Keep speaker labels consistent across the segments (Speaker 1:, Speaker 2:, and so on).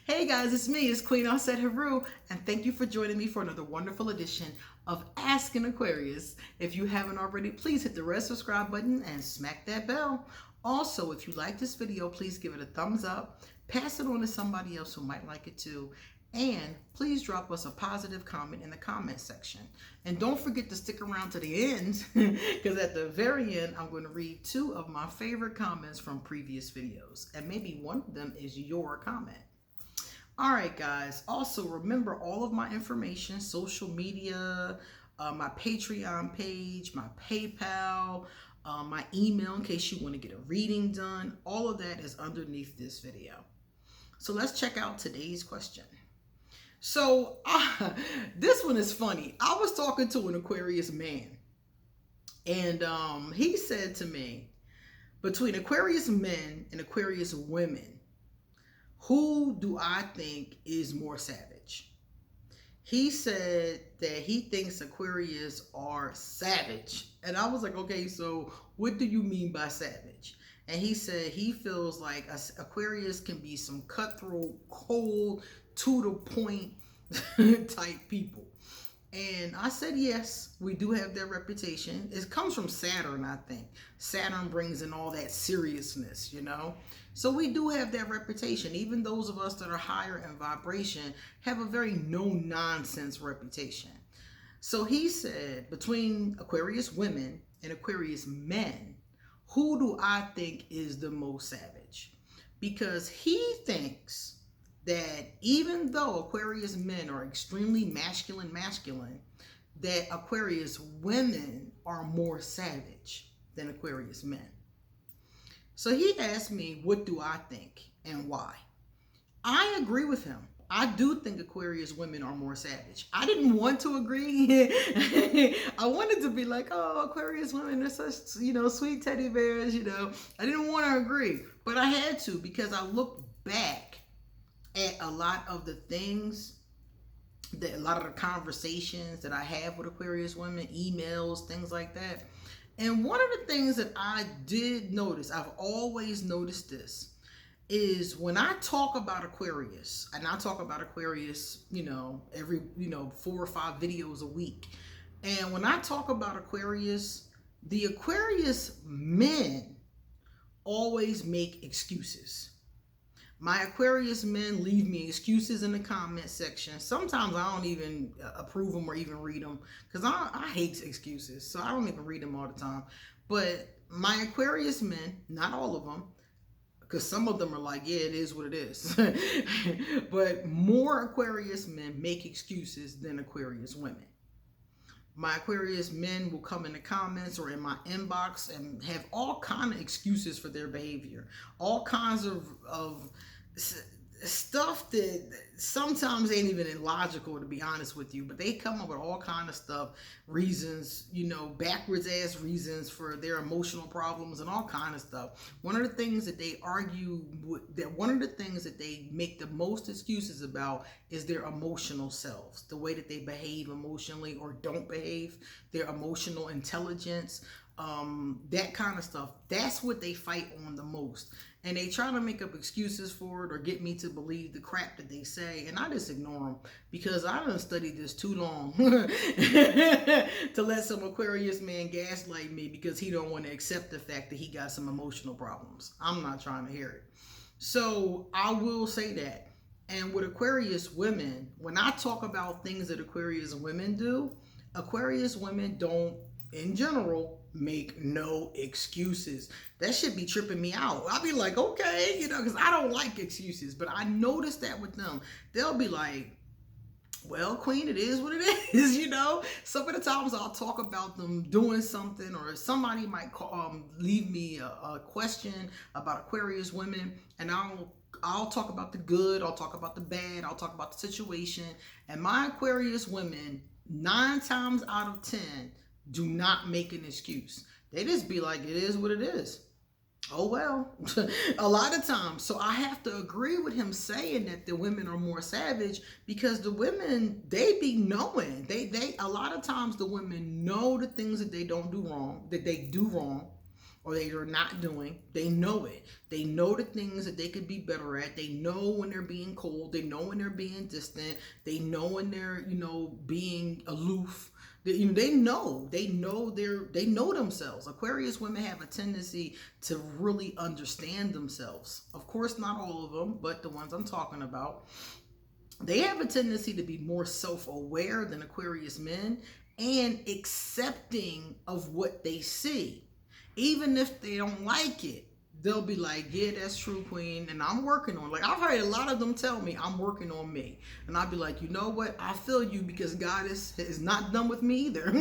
Speaker 1: Hey guys, it's me, it's Queen Auset-heru, and thank you for joining me for another wonderful edition of Ask an Aquarius. If you haven't already, please hit the red subscribe button and smack that bell. Also, if you like this video, please give it a thumbs up, pass it on to somebody else who might like it too, and please drop us a positive comment in the comment section. And don't forget to stick around to the end, because at the very end, I'm going to read 2 of my favorite comments from previous videos, and maybe one of them is your comment. All right, guys. Also, remember all of my information, social media, my Patreon page, my PayPal, my email in case you want to get a reading done. All of that is underneath this video. So let's check out today's question. So this one is funny. I was talking to an Aquarius man, and he said to me, between Aquarius men and Aquarius women, who do I think is more savage? He said that he thinks Aquarius are savage. And I was like, okay, so what do you mean by savage? And he said he feels like Aquarius can be some cutthroat, cold, to the point type people. And I said, yes, we do have that reputation. It comes from Saturn, I think. Saturn brings in all that seriousness, you know? So we do have that reputation. Even those of us that are higher in vibration have a very no-nonsense reputation. So he said, between Aquarius women and Aquarius men, who do I think is the most savage? Because he thinks that even though Aquarius men are extremely masculine, that Aquarius women are more savage than Aquarius men. So he asked me, what do I think and why? I agree with him. I do think Aquarius women are more savage. I didn't want to agree. I wanted to be like, oh, Aquarius women are such, sweet teddy bears, I didn't want to agree, but I had to, because I looked back at a lot of the things, a lot of the conversations that I have with Aquarius women, emails, things like that. And one of the things that I did notice, I've always noticed this, is when I talk about Aquarius, and I talk about Aquarius, every, 4 or 5 videos a week. And when I talk about Aquarius, the Aquarius men always make excuses. My Aquarius men leave me excuses in the comment section. Sometimes I don't even approve them or even read them, because I hate excuses. So I don't even read them all the time. But my Aquarius men, not all of them, because some of them are like, yeah, it is what it is. But more Aquarius men make excuses than Aquarius women. My Aquarius men will come in the comments or in my inbox and have all kinds of excuses for their behavior. All kinds of stuff that sometimes ain't even illogical, to be honest with you, but they come up with all kind of stuff, reasons, backwards ass reasons for their emotional problems and all kind of stuff. One of the things that they argue one of the things that they make the most excuses about is their emotional selves, the way that they behave emotionally or don't behave, their emotional intelligence, that kind of stuff. That's what they fight on the most. And they try to make up excuses for it or get me to believe the crap that they say. And I just ignore them, because I done studied this too long to let some Aquarius man gaslight me because he don't want to accept the fact that he got some emotional problems. I'm not trying to hear it. So I will say that. And with Aquarius women, when I talk about things that Aquarius women do, Aquarius women don't, in general, make no excuses. That should be tripping me out. I'll be like, okay, because I don't like excuses, but I noticed that with them. They'll be like, well, Queen, it is what it is, Some of the times I'll talk about them doing something, or somebody might leave me a question about Aquarius women, and I'll talk about the good, I'll talk about the bad, I'll talk about the situation, and my Aquarius women, 9 times out of 10, do not make an excuse. They just be like, it is what it is. Oh, well, a lot of times. So I have to agree with him saying that the women are more savage, because the women, they be knowing. They a lot of times the women know the things that they don't do wrong, that they do wrong. or they are not doing. They know it. They know the things that they could be better at. They know when they're being cold. They know when they're being distant. They know when they're, being aloof. They know themselves. Aquarius women have a tendency to really understand themselves. Of course, not all of them, but the ones I'm talking about. They have a tendency to be more self-aware than Aquarius men and accepting of what they see. Even if they don't like it, they'll be like, yeah, that's true, queen, and I'm working on it. Like, I've heard a lot of them tell me I'm working on me. And I'll be like, you know what? I feel you, because God is not done with me either.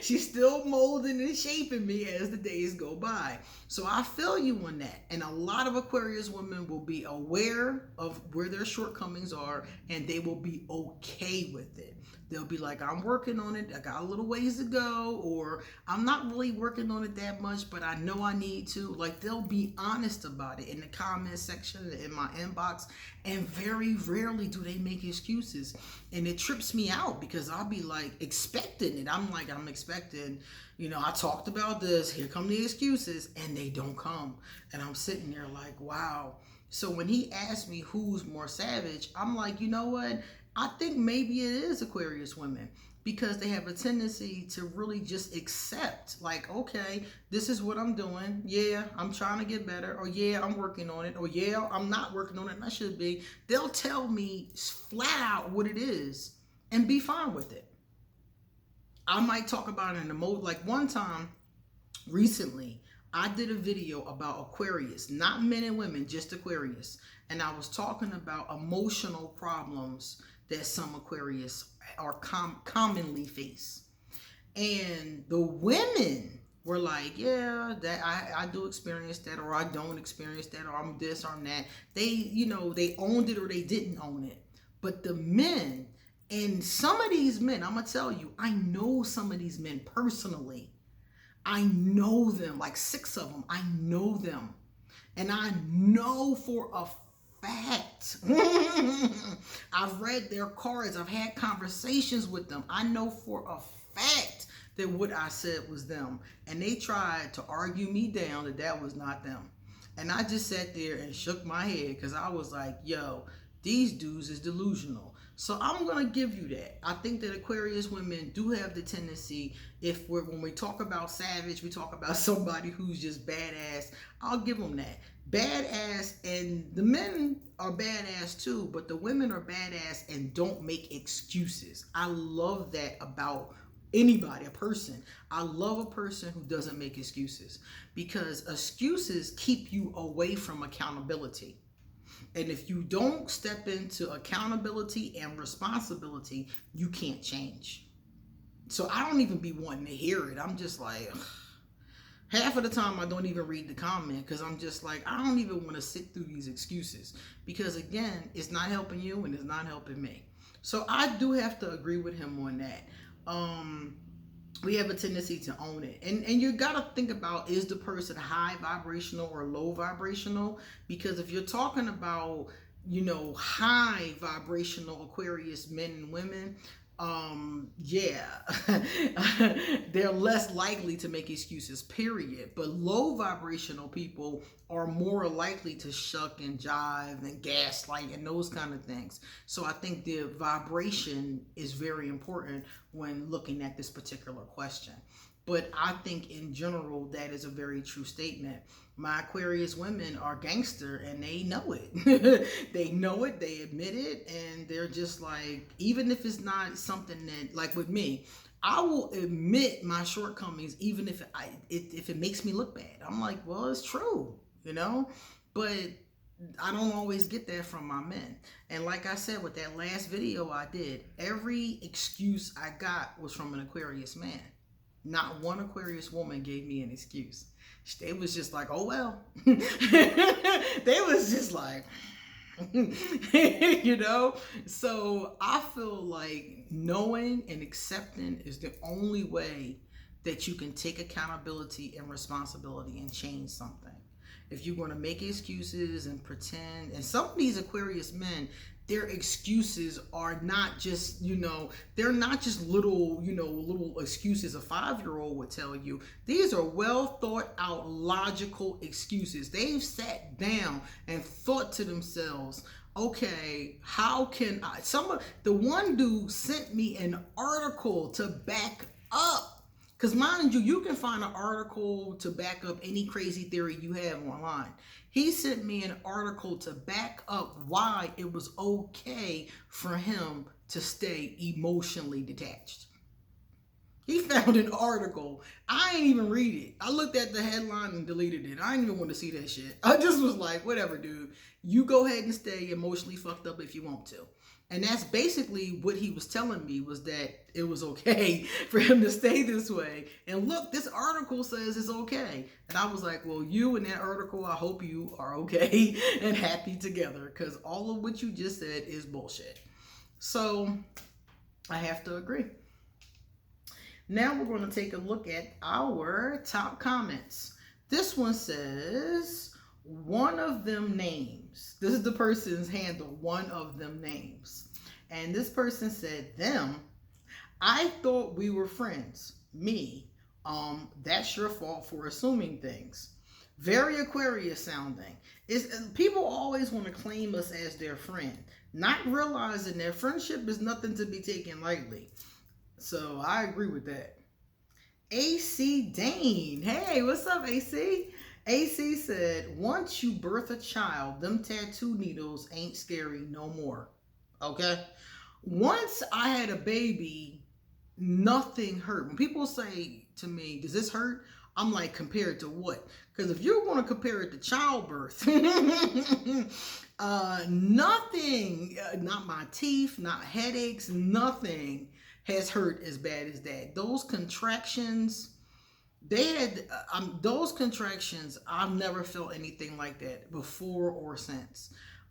Speaker 1: She's still molding and shaping me as the days go by. So I feel you on that. And a lot of Aquarius women will be aware of where their shortcomings are, and they will be okay with it. They'll be like, I'm working on it. I got a little ways to go, or I'm not really working on it that much, but I know I need to. Like, they'll be honest about it in the comment section, in my inbox, and very rarely do they make excuses. And it trips me out, because I'll be like expecting it. I'm expecting, I talked about this, here come the excuses, and they don't come. And I'm sitting there like, wow. So when he asked me who's more savage, I'm like, you know what? I think maybe it is Aquarius women, because they have a tendency to really just accept, like, okay, this is what I'm doing. Yeah, I'm trying to get better. Or yeah, I'm working on it. Or yeah, I'm not working on it and I should be. They'll tell me flat out what it is and be fine with it. I might talk about it in the mode, like one time recently, I did a video about Aquarius, not men and women, just Aquarius. And I was talking about emotional problems that some Aquarius are commonly face. And the women were like, yeah, that I do experience that, or I don't experience that, or I'm this or I'm that. They, they owned it or they didn't own it. But the men, and some of these men, I'm going to tell you, I know some of these men personally. I know them, like 6 of them. I know them. And I know for a fact. I've read their cards. I've had conversations with them. I know for a fact that what I said was them. And they tried to argue me down that was not them. And I just sat there and shook my head, because I was like, yo, these dudes is delusional. So I'm going to give you that. I think that Aquarius women do have the tendency, when we talk about savage, we talk about somebody who's just badass. I'll give them that. Badass, and the men are badass too, but the women are badass and don't make excuses. I love that about anybody, a person. I love a person who doesn't make excuses, because excuses keep you away from accountability. And if you don't step into accountability and responsibility, you can't change. So I don't even be wanting to hear it. I'm just like, ugh. Half of the time I don't even read the comment, because I'm just like, I don't even want to sit through these excuses, because again, it's not helping you and it's not helping me. So I do have to agree with him on that. We have a tendency to own it. And you got to think about, is the person high vibrational or low vibrational? Because if you're talking about, high vibrational Aquarius men and women, they're less likely to make excuses, period. But low vibrational people are more likely to shuck and jive and gaslight and those kind of things. So I think the vibration is very important when looking at this particular question. But I think in general, that is a very true statement. My Aquarius women are gangster, and they know it. They know it, they admit it, and they're just like, even if it's not something that, like with me, I will admit my shortcomings, even if it makes me look bad. I'm like, well, it's true, but I don't always get that from my men. And like I said, with that last video I did, every excuse I got was from an Aquarius man. Not one Aquarius woman gave me an excuse. They was just like, oh, well. They was just like, So I feel like knowing and accepting is the only way that you can take accountability and responsibility and change something. If you're going to make excuses and pretend, and some of these Aquarius men, their excuses are not just, they're not just little, little excuses a 5-year-old would tell you. These are well thought out, logical excuses. They've sat down and thought to themselves, okay, how can I? The one dude sent me an article to back up. Because mind you, you can find an article to back up any crazy theory you have online. He sent me an article to back up why it was okay for him to stay emotionally detached. He found an article. I ain't even read it. I looked at the headline and deleted it. I didn't even want to see that shit. I just was like, whatever, dude. You go ahead and stay emotionally fucked up if you want to. And that's basically what he was telling me, was that it was okay for him to stay this way. And look, this article says it's okay. And I was like, well, you and that article, I hope you are okay and happy together, because all of what you just said is bullshit. So I have to agree. Now we're going to take a look at our top comments. This one says, one of them names. This is the person's handle, one of them names. And this person said, them, I thought we were friends. Me, that's your fault for assuming things. Very Aquarius sounding. People always want to claim us as their friend, not realizing that friendship is nothing to be taken lightly. So I agree with that. AC Dane. Hey, what's up, AC? AC said, once you birth a child, them tattoo needles ain't scary no more. Okay? Once I had a baby, nothing hurt. When people say to me, does this hurt? I'm like, compared to what? Because if you're going to compare it to childbirth, nothing, not my teeth, not headaches, nothing has hurt as bad as that. Those contractions, those contractions, I've never felt anything like that before or since.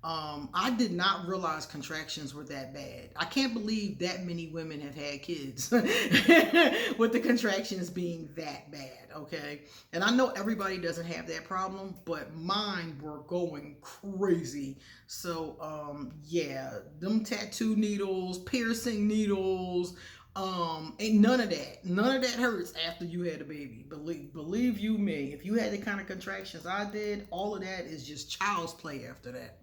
Speaker 1: I did not realize contractions were that bad. I can't believe that many women have had kids with the contractions being that bad, okay? And I know everybody doesn't have that problem, but mine were going crazy. So, yeah, them tattoo needles, piercing needles, ain't none of that hurts after you had a baby. Believe you me, if you had the kind of contractions I did, all of that is just child's play after that.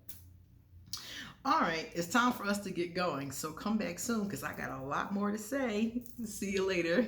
Speaker 1: All right, it's time for us to get going. So come back soon, because I got a lot more to say. See you later.